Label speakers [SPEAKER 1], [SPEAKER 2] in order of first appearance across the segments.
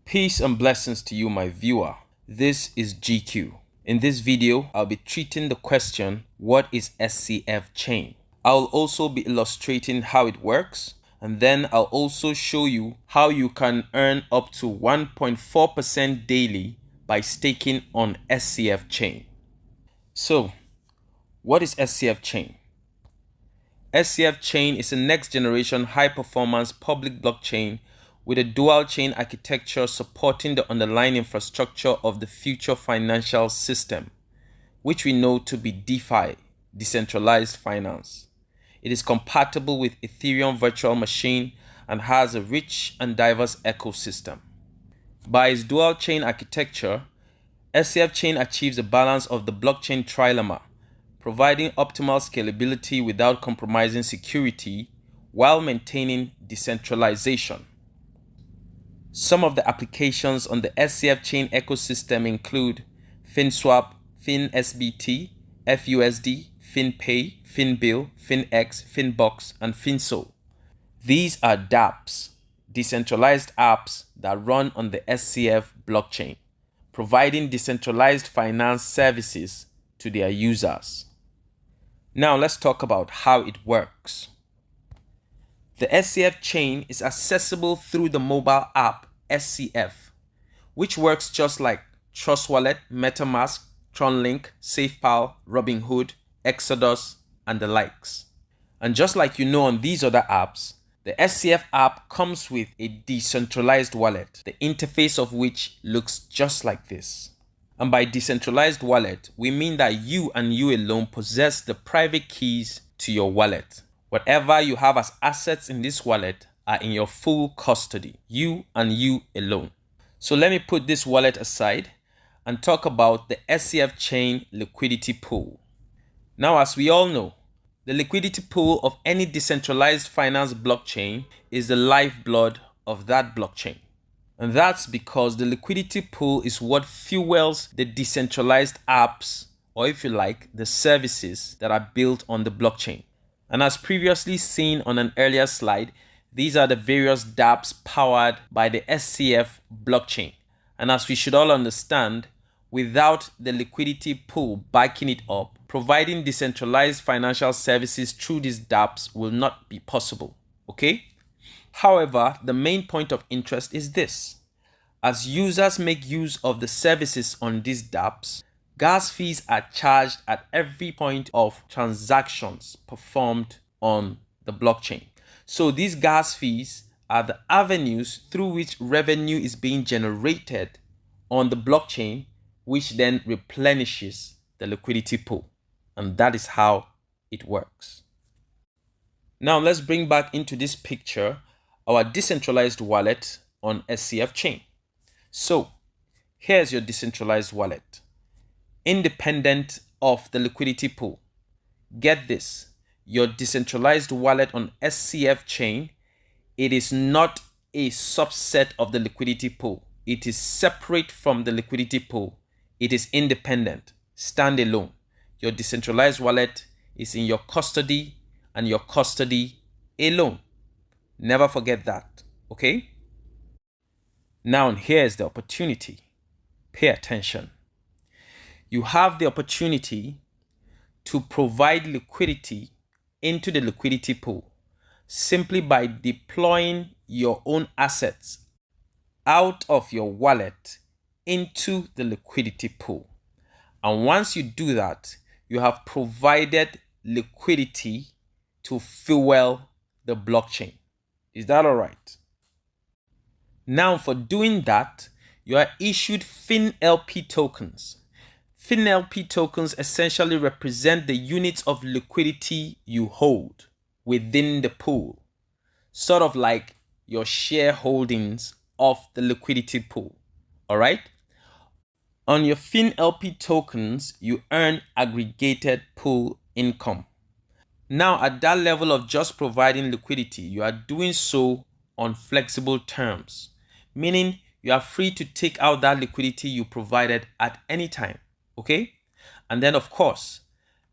[SPEAKER 1] Peace and blessings to you, my viewer. This is GQ. In this video, I'll be treating the question, what is SCF chain? I'll also be illustrating how it works, and then I'll also show you how you can earn up to 1.4% daily by staking on SCF chain. So, what is SCF chain? SCF chain is a next generation high performance public blockchain with a dual chain architecture supporting the underlying infrastructure of the future financial system, which we know to be DeFi, decentralized finance. It is compatible with Ethereum virtual machine and has a rich and diverse ecosystem. By its dual chain architecture, SCF chain achieves a balance of the blockchain trilemma, providing optimal scalability without compromising security while maintaining decentralization. Some of the applications on the SCF chain ecosystem include FinSwap, FinSBT, FUSD, FinPay, FinBill, FinX, FinBox, and FinSol. These are dApps, decentralized apps that run on the SCF blockchain, providing decentralized finance services to their users. Now let's talk about how it works. The SCF chain is accessible through the mobile app SCF, which works just like Trust Wallet, MetaMask, TronLink, SafePal, Robinhood, Exodus, and the likes. And just like you know on these other apps, the SCF app comes with a decentralized wallet, the interface of which looks just like this. And by decentralized wallet, we mean that you and you alone possess the private keys to your wallet. Whatever you have as assets in this wallet are in your full custody, you and you alone. So let me put this wallet aside and talk about the SCF chain liquidity pool. Now, as we all know, the liquidity pool of any decentralized finance blockchain is the lifeblood of that blockchain. And that's because the liquidity pool is what fuels the decentralized apps, or if you like, the services that are built on the blockchain. And as previously seen on an earlier slide, these are the various dApps powered by the SCF blockchain. And as we should all understand, without the liquidity pool backing it up, providing decentralized financial services through these dApps will not be possible. Okay? However, the main point of interest is this. As users make use of the services on these dApps, gas fees are charged at every point of transactions performed on the blockchain. So these gas fees are the avenues through which revenue is being generated on the blockchain, which then replenishes the liquidity pool. And that is how it works. Now let's bring back into this picture our decentralized wallet on SCF chain. So here's your decentralized wallet, independent of the liquidity pool. Get this, your decentralized wallet on SCF chain, it is not a subset of the liquidity pool. It is separate from the liquidity pool. It is independent, standalone. Your decentralized wallet is in your custody and your custody alone. Never forget that, okay? Now here's the opportunity. Pay attention. You have the opportunity to provide liquidity into the liquidity pool simply by deploying your own assets out of your wallet into the liquidity pool. And once you do that, you have provided liquidity to fuel the blockchain. Is that all right? Now, for doing that, you are issued FinLP tokens. FinLP tokens essentially represent the units of liquidity you hold within the pool, sort of like your shareholdings of the liquidity pool. All right? On your FinLP tokens, you earn aggregated pool income. Now, at that level of just providing liquidity, you are doing so on flexible terms, meaning you are free to take out that liquidity you provided at any time, okay? And then, of course,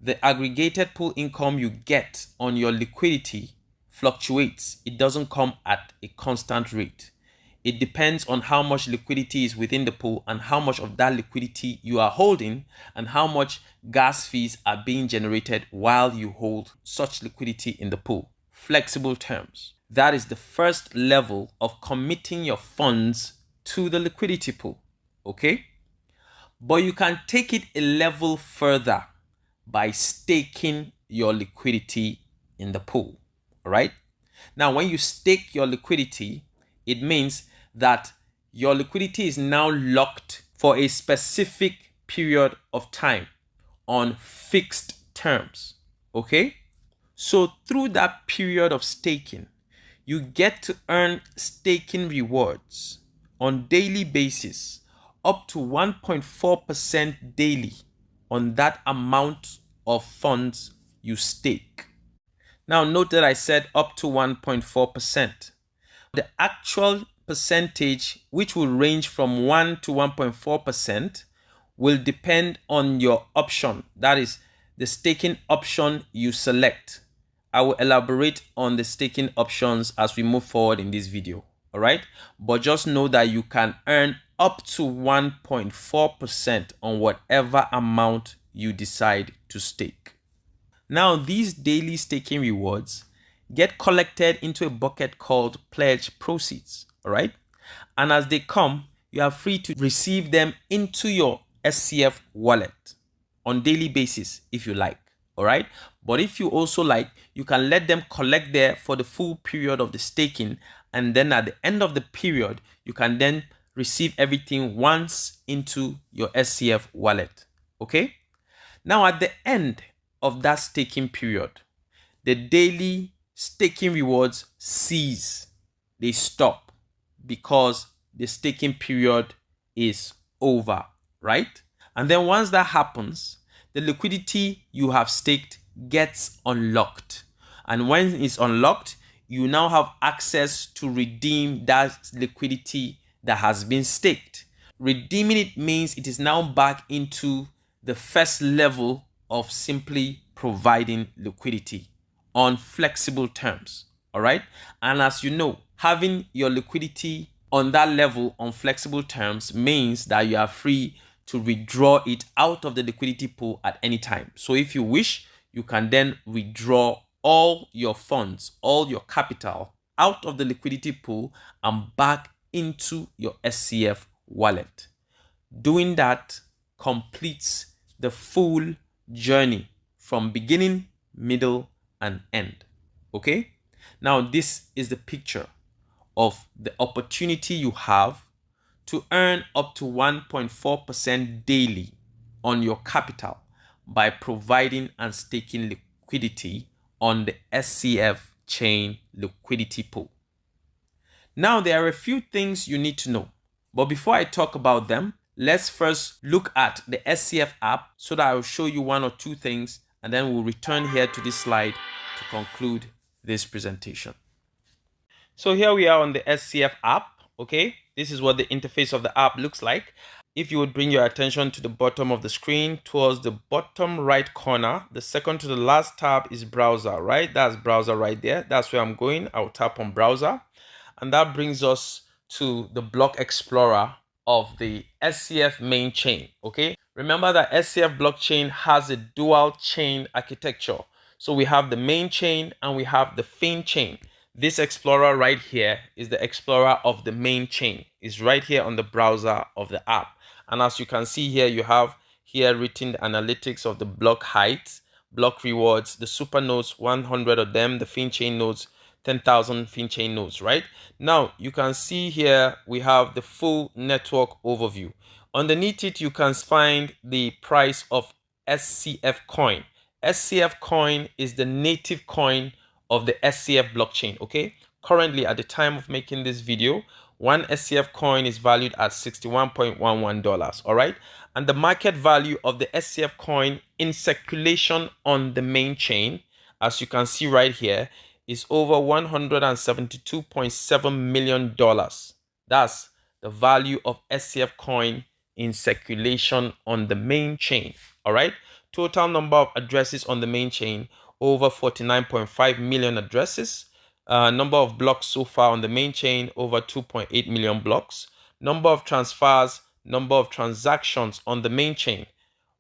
[SPEAKER 1] the aggregated pool income you get on your liquidity fluctuates. It doesn't come at a constant rate. It depends on how much liquidity is within the pool and how much of that liquidity you are holding and how much gas fees are being generated while you hold such liquidity in the pool. Flexible terms. That is the first level of committing your funds to the liquidity pool. Okay? But you can take it a level further by staking your liquidity in the pool. All right? Now, when you stake your liquidity, it means that your liquidity is now locked for a specific period of time on fixed terms. Okay? So through that period of staking, you get to earn staking rewards on daily basis up to 1.4% daily on that amount of funds you stake. Now note that I said up to 1.4%. The actual percentage, which will range from 1 to 1.4%, will depend on your option. That is the staking option you select. I will elaborate on the staking options as we move forward in this video. All right. But just know that you can earn up to 1.4% on whatever amount you decide to stake. Now, these daily staking rewards get collected into a bucket called pledge proceeds. All right. And as they come, you are free to receive them into your SCF wallet on daily basis if you like. All right. But if you also like, you can let them collect there for the full period of the staking. And then at the end of the period, you can then receive everything once into your SCF wallet. Okay. Now, at the end of that staking period, the daily staking rewards cease. They stop because the staking period is over, right? And then once that happens, the liquidity you have staked gets unlocked. And when it's unlocked, you now have access to redeem that liquidity that has been staked. Redeeming it means it is now back into the first level of simply providing liquidity on flexible terms. All right. And as you know, having your liquidity on that level on flexible terms means that you are free to withdraw it out of the liquidity pool at any time. So if you wish, you can then withdraw all your funds, all your capital out of the liquidity pool and back into your SCF wallet. Doing that completes the full journey from beginning, middle, and end. Okay? Now, this is the picture of the opportunity you have to earn up to 1.4% daily on your capital by providing and staking liquidity on the SCF chain liquidity pool. Now, there are a few things you need to know, but before I talk about them, let's first look at the SCF app so that I will show you one or two things, and then we'll return here to this slide to conclude this presentation. So here we are on the SCF app. Okay, this is what the interface of the app looks like. If you would bring your attention to the bottom of the screen, towards the bottom right corner, the second to the last tab is browser, right? That's browser right there. That's where I'm going. I'll tap on browser, and that brings us to the block explorer of the SCF main chain. Okay, remember that SCF blockchain has a dual chain architecture. So we have the main chain and we have the fin chain. This explorer right here is the explorer of the main chain. It's right here on the browser of the app. And as you can see here, you have here written the analytics of the block height, block rewards, the super nodes, 100 of them, the fin chain nodes, 10,000 fin chain nodes, right? Now, you can see here, we have the full network overview. Underneath it, you can find the price of SCF coin. SCF coin is the native coin of the SCF blockchain. Okay, currently at the time of making this video, one SCF coin is valued at $61.11. All right, and the market value of the SCF coin in circulation on the main chain, as you can see right here, is over $172.7 million. That's the value of SCF coin in circulation on the main chain. All right, total number of addresses on the main chain, over 49.5 million addresses. Number of blocks so far on the main chain, over 2.8 million blocks. Number of transfers, number of transactions on the main chain,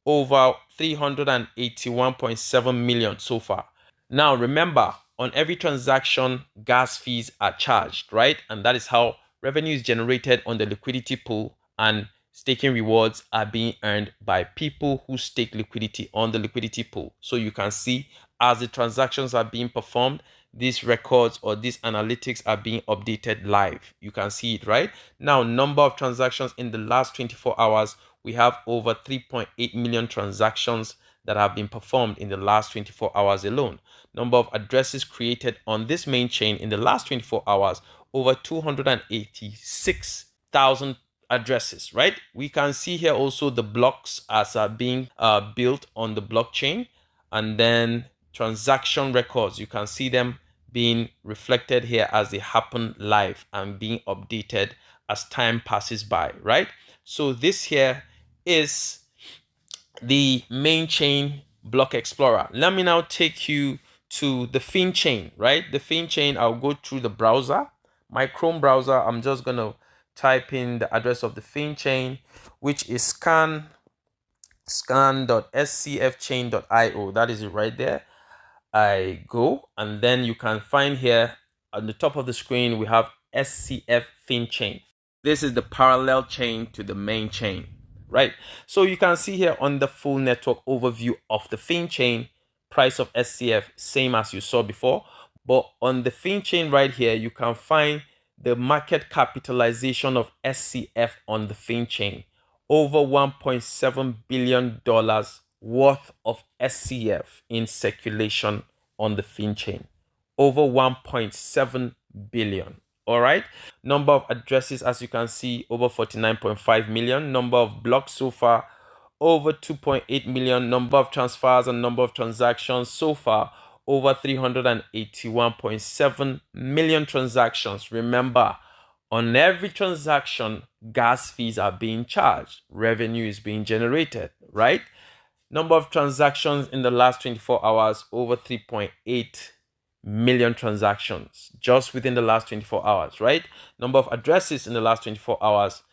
[SPEAKER 1] over 381.7 million so far. Now remember, on every transaction, gas fees are charged, right? And that is how revenue is generated on the liquidity pool, and staking rewards are being earned by people who stake liquidity on the liquidity pool. So you can see as the transactions are being performed, these records or these analytics are being updated live. You can see it right now. Number of transactions in the last 24 hours, we have over 3.8 million transactions that have been performed in the last 24 hours alone. Number of addresses created on this main chain in the last 24 hours, over 286,000 addresses, right? We can see here also the blocks as are being built on the blockchain, and then transaction records. You can see them being reflected here as they happen live and being updated as time passes by, right? So this here is the main chain block explorer. Let me now take you to the Fin chain, right? The Fin chain, I'll go through the browser, my Chrome browser. I'm just going to type in the address of the Fin chain, which is scan.scfchain.io. That is it right there. I go, and then you can find here on the top of the screen, we have SCF Fin chain. This is the parallel chain to the main chain, right? So you can see here on the full network overview of the Fin chain, price of SCF, same as you saw before. But on the Fin chain right here, you can find the market capitalization of SCF on the Fin chain. Over $1.7 billion worth of SCF in circulation on the Fin chain. Over 1.7 billion. All right. Number of addresses, as you can see, over 49.5 million. Number of blocks so far, over 2.8 million. Number of transfers and number of transactions so far, over 381.7 million transactions. Remember, on every transaction, gas fees are being charged. Revenue is being generated, right? Number of transactions in the last 24 hours, over 3.8 million transactions just within the last 24 hours, right? Number of addresses in the last 24 hours,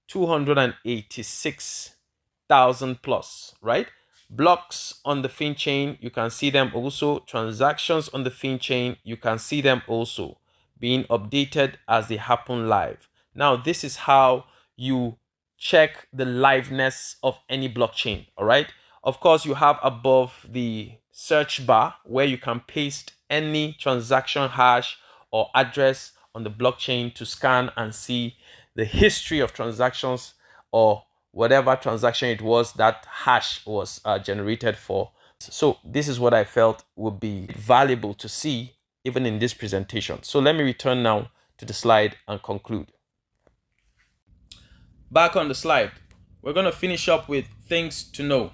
[SPEAKER 1] 286,000 plus, right? Blocks on the Fin chain, you can see them also. Transactions on the Fin chain, you can see them also being updated as they happen live. Now, this is how you check the liveness of any blockchain, all right? Of course, you have above the search bar where you can paste any transaction hash or address on the blockchain to scan and see the history of transactions or whatever transaction it was that hash was generated for. So this is what I felt would be valuable to see even in this presentation. So let me return now to the slide and conclude. Back on the slide, we're going to finish up with things to know.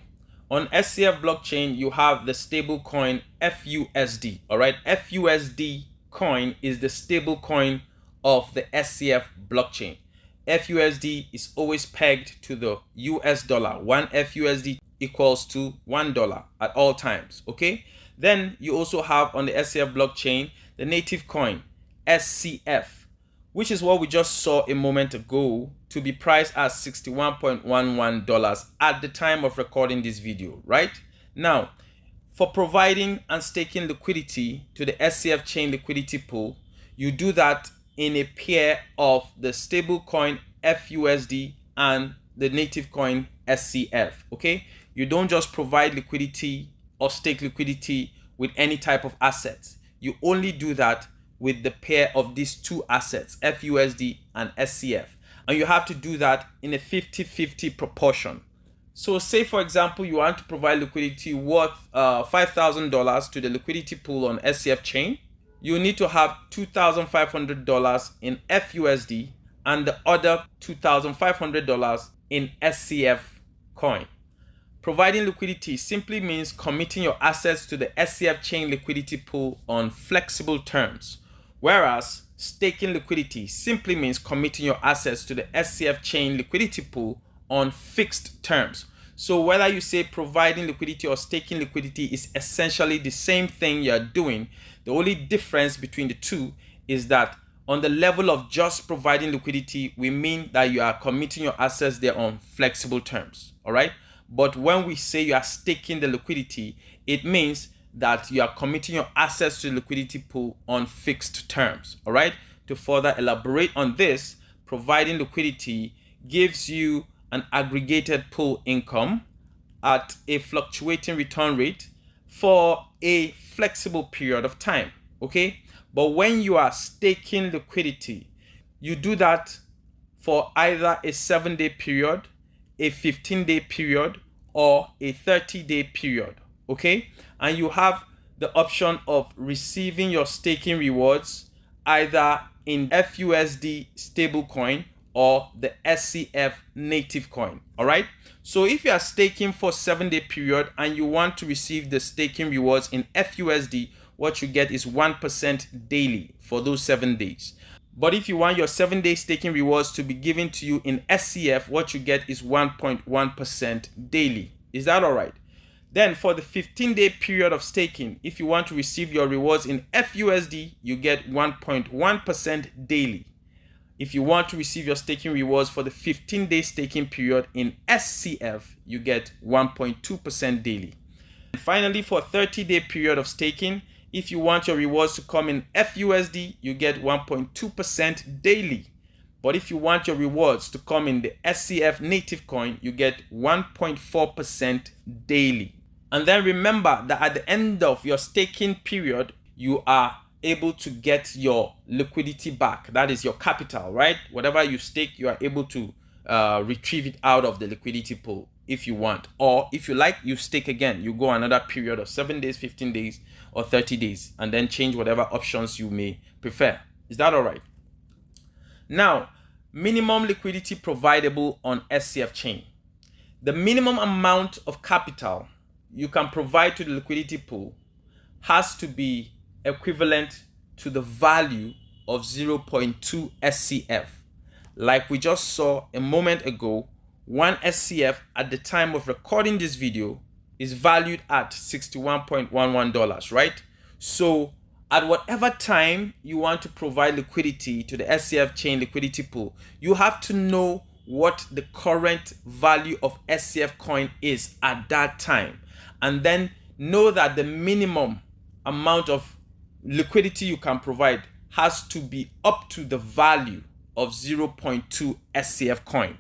[SPEAKER 1] On SCF blockchain, you have the stable coin FUSD. All right, FUSD coin is the stable coin of the SCF blockchain. FUSD is always pegged to the US dollar. One FUSD equals to $1 at all times. Okay. Then you also have on the SCF blockchain the native coin SCF, which is what we just saw a moment ago, to be priced at $61.11 at the time of recording this video, right? Now, for providing and staking liquidity to the SCF chain liquidity pool, you do that in a pair of the stable coin FUSD and the native coin SCF, okay? You don't just provide liquidity or stake liquidity with any type of assets. You only do that with the pair of these two assets, FUSD and SCF. And you have to do that in a 50-50 proportion. So say, for example, you want to provide liquidity worth $5,000 to the liquidity pool on SCF chain. You need to have $2,500 in FUSD and the other $2,500 in SCF coin. Providing liquidity simply means committing your assets to the SCF chain liquidity pool on flexible terms, whereas staking liquidity simply means committing your assets to the SCF chain liquidity pool on fixed terms. So whether you say providing liquidity or staking liquidity is essentially the same thing you're doing. The only difference between the two is that on the level of just providing liquidity, we mean that you are committing your assets there on flexible terms, all right? But when we say you are staking the liquidity, it means that you are committing your assets to the liquidity pool on fixed terms, all right? To further elaborate on this, providing liquidity gives you an aggregated pool income at a fluctuating return rate for a flexible period of time, okay? But when you are staking liquidity, you do that for either a 7-day period, a 15-day period, or a 30-day period, okay? And you have the option of receiving your staking rewards either in FUSD stablecoin or the SCF native coin, all right? So if you are staking for 7-day period and you want to receive the staking rewards in FUSD, what you get is 1% daily for those 7 days. But if you want your 7-day staking rewards to be given to you in SCF, what you get is 1.1% daily. Is that all right? Then for the 15-day period of staking, if you want to receive your rewards in FUSD, you get 1.1% daily. If you want to receive your staking rewards for the 15-day staking period in SCF, you get 1.2% daily. And finally, for a 30-day period of staking, if you want your rewards to come in FUSD, you get 1.2% daily. But if you want your rewards to come in the SCF native coin, you get 1.4% daily. And then remember that at the end of your staking period, you are able to get your liquidity back. That is your capital, right? Whatever you stake, you are able to retrieve it out of the liquidity pool if you want. Or if you like, you stake again. You go another period of 7 days, 15 days, or 30 days, and then change whatever options you may prefer. Is that all right? Now, minimum liquidity providable on SCF chain. The minimum amount of capital you can provide to the liquidity pool has to be equivalent to the value of 0.2 SCF. Like we just saw a moment ago, 1 SCF at the time of recording this video is valued at $61.11, right? So at whatever time you want to provide liquidity to the SCF chain liquidity pool, you have to know what the current value of SCF coin is at that time, and then know that the minimum amount of liquidity you can provide has to be up to the value of 0.2 SCF coin.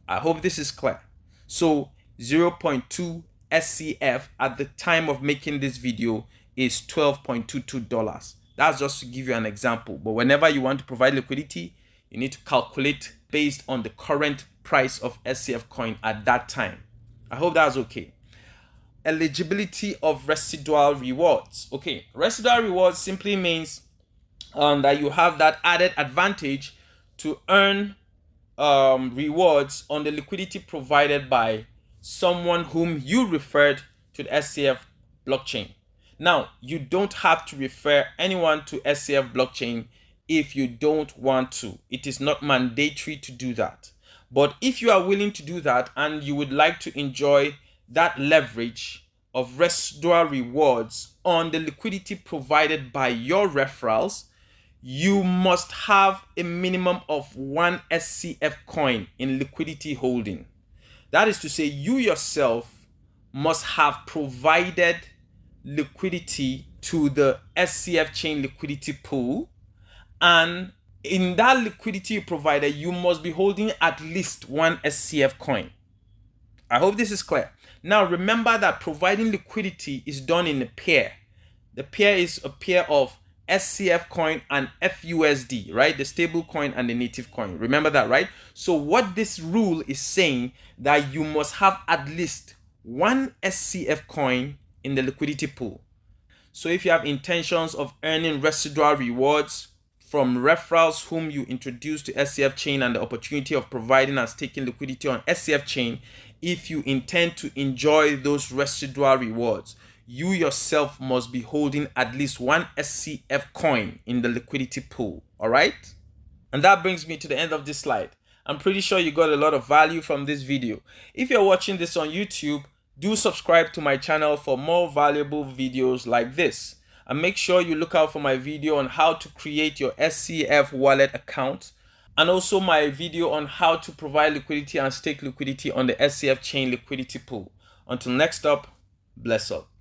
[SPEAKER 1] I hope this is clear. So 0.2 SCF at the time of making this video is $12.22. That's just to give you an example. But whenever you want to provide liquidity, you need to calculate based on the current price of SCF coin at that time. I hope that's okay. Eligibility of residual rewards. Okay, residual rewards simply means that you have that added advantage to earn rewards on the liquidity provided by someone whom you referred to the SCF blockchain. Now, you don't have to refer anyone to SCF blockchain if you don't want to. It is not mandatory to do that. But if you are willing to do that and you would like to enjoy that leverage of residual rewards on the liquidity provided by your referrals, you must have a minimum of 1 SCF coin in liquidity holding. That is to say, you yourself must have provided liquidity to the SCF chain liquidity pool, and in that liquidity you provided, you must be holding at least 1 SCF coin. I hope this is clear. Now remember that providing liquidity is done in a pair. The pair is a pair of SCF coin and FUSD, right? The stable coin and the native coin. Remember that, right? So what this rule is saying, that you must have at least 1 SCF coin in the liquidity pool. So if you have intentions of earning residual rewards from referrals whom you introduce to SCF chain and the opportunity of providing and staking liquidity on SCF chain, if you intend to enjoy those residual rewards, you yourself must be holding at least 1 SCF coin in the liquidity pool. All right? And that brings me to the end of this slide. I'm pretty sure you got a lot of value from this video. If you're watching this on YouTube, do subscribe to my channel for more valuable videos like this. And make sure you look out for my video on how to create your SCF wallet account, and also my video on how to provide liquidity and stake liquidity on the SCF chain liquidity pool. Until next up, bless up.